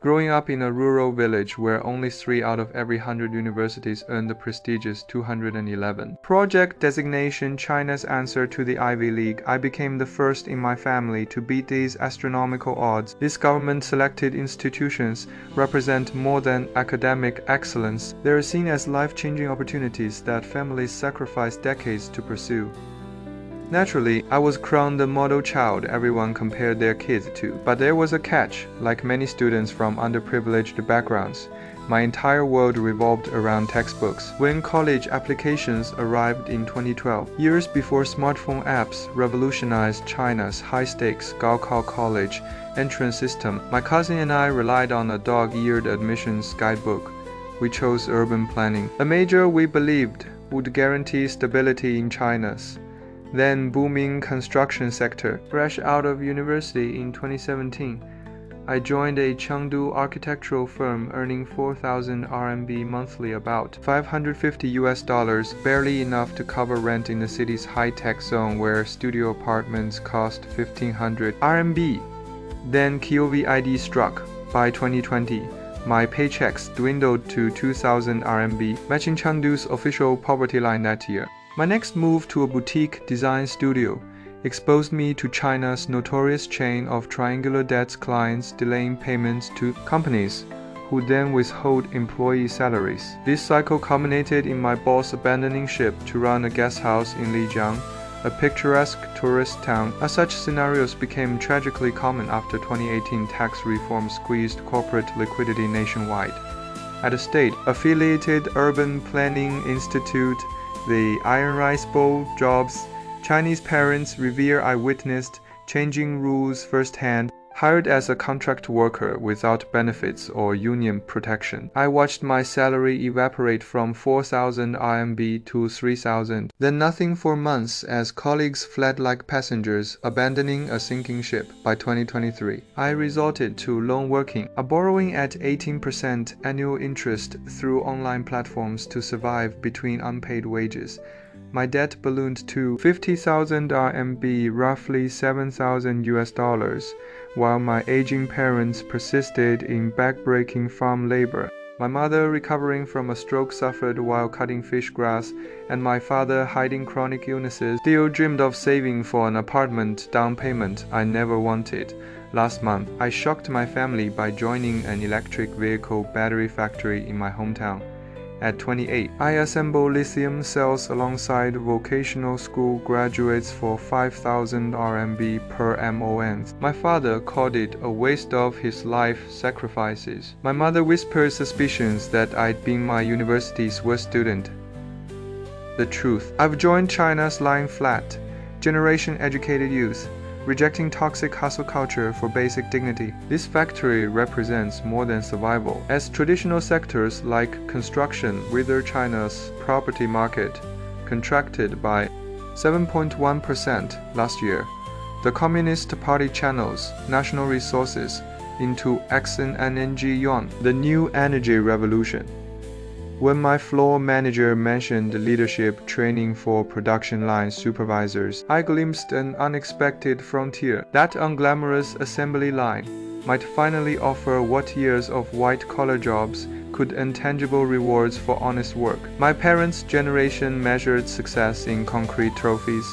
Growing up in a rural village where only 3 out of every 100 universities earned the prestigious 211. Project designation China's answer to the Ivy League, I became the first in my family to beat these astronomical odds. These government-selected institutions represent more than academic excellence. They are seen as life-changing opportunities that families sacrifice decades to pursue. Naturally, I was crowned the model child everyone compared their kids to. But there was a catch. Like many students from underprivileged backgrounds, my entire world revolved around textbooks. When college applications arrived in 2012, years before smartphone apps revolutionized China's high-stakes Gaokao college entrance system, my cousin and I relied on a dog-eared admissions guidebook. We chose urban planning, a major we believed would guarantee stability in China's then booming construction sector. Fresh out of university in 2017, I joined a Chengdu architectural firm earning 4,000 RMB monthly, about $550, barely enough to cover rent in the city's high-tech zone where studio apartments cost 1,500 RMB. Then COVID struck. By 2020, my paychecks dwindled to 2,000 RMB, matching Chengdu's official poverty line that year. My next move to a boutique design studio exposed me to China's notorious chain of triangular debts, clients delaying payments to companies who then withhold employee salaries. This cycle culminated in my boss abandoning ship to run a guest house in Lijiang, a picturesque tourist town. As such scenarios became tragically common after 2018 tax reform squeezed corporate liquidity nationwide. At a state-affiliated urban planning institute, the Iron Rice Bowl jobs, Chinese parents revere. I witnessed changing rules firsthand. Hired as a contract worker without benefits or union protection, I watched my salary evaporate from 4,000 RMB to 3,000, then nothing for months as colleagues fled like passengers, abandoning a sinking ship. By 2023, I resorted to loan working, a borrowing at 18% annual interest through online platforms to survive between unpaid wages. My debt ballooned to 50,000 RMB, roughly $7,000, while my aging parents persisted in backbreaking farm labor. My mother recovering from a stroke suffered while cutting fish grass, and my father, hiding chronic illnesses, still dreamed of saving for an apartment down payment I never wanted. Last month, I shocked my family by joining an electric vehicle battery factory in my hometown. At 28, I assemble lithium cells alongside vocational school graduates for 5,000 RMB per MON. My father called it a waste of his life sacrifices. My mother whispered suspicions that I'd been my university's worst student. The truth: I've joined China's lying flat, generation-educated youth, rejecting toxic hustle culture for basic dignity. This factory represents more than survival, as traditional sectors like construction wither. China's property market contracted by 7.1% last year. The Communist Party channels national resources into XNNG yuan, the new energy revolution. When my floor manager mentioned leadership training for production line supervisors, I glimpsed an unexpected frontier. That unglamorous assembly line might finally offer what years of white-collar jobs could intangible rewards for honest work. My parents' generation measured success in concrete trophies,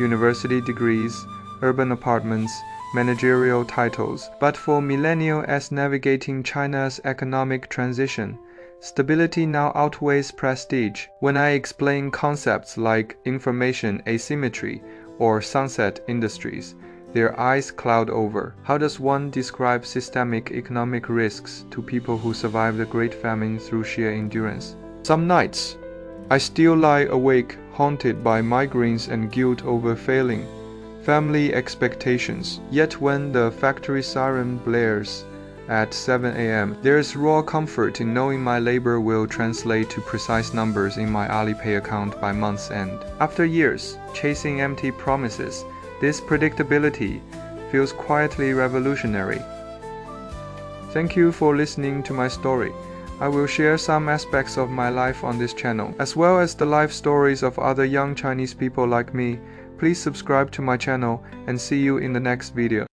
university degrees, urban apartments, managerial titles. But for millennials navigating China's economic transition, stability now outweighs prestige. When I explain concepts like information asymmetry or sunset industries, their eyes cloud over. How does one describe systemic economic risks to people who survive the Great Famine through sheer endurance? Some nights, I still lie awake, haunted by migraines and guilt over failing family expectations. Yet when the factory siren blares at 7 a.m., there is raw comfort in knowing my labor will translate to precise numbers in my Alipay account by month's end. After years chasing empty promises, this predictability feels quietly revolutionary. Thank you for listening to my story. I will share some aspects of my life on this channel, as well as the life stories of other young Chinese people like me. Please subscribe to my channel and see you in the next video.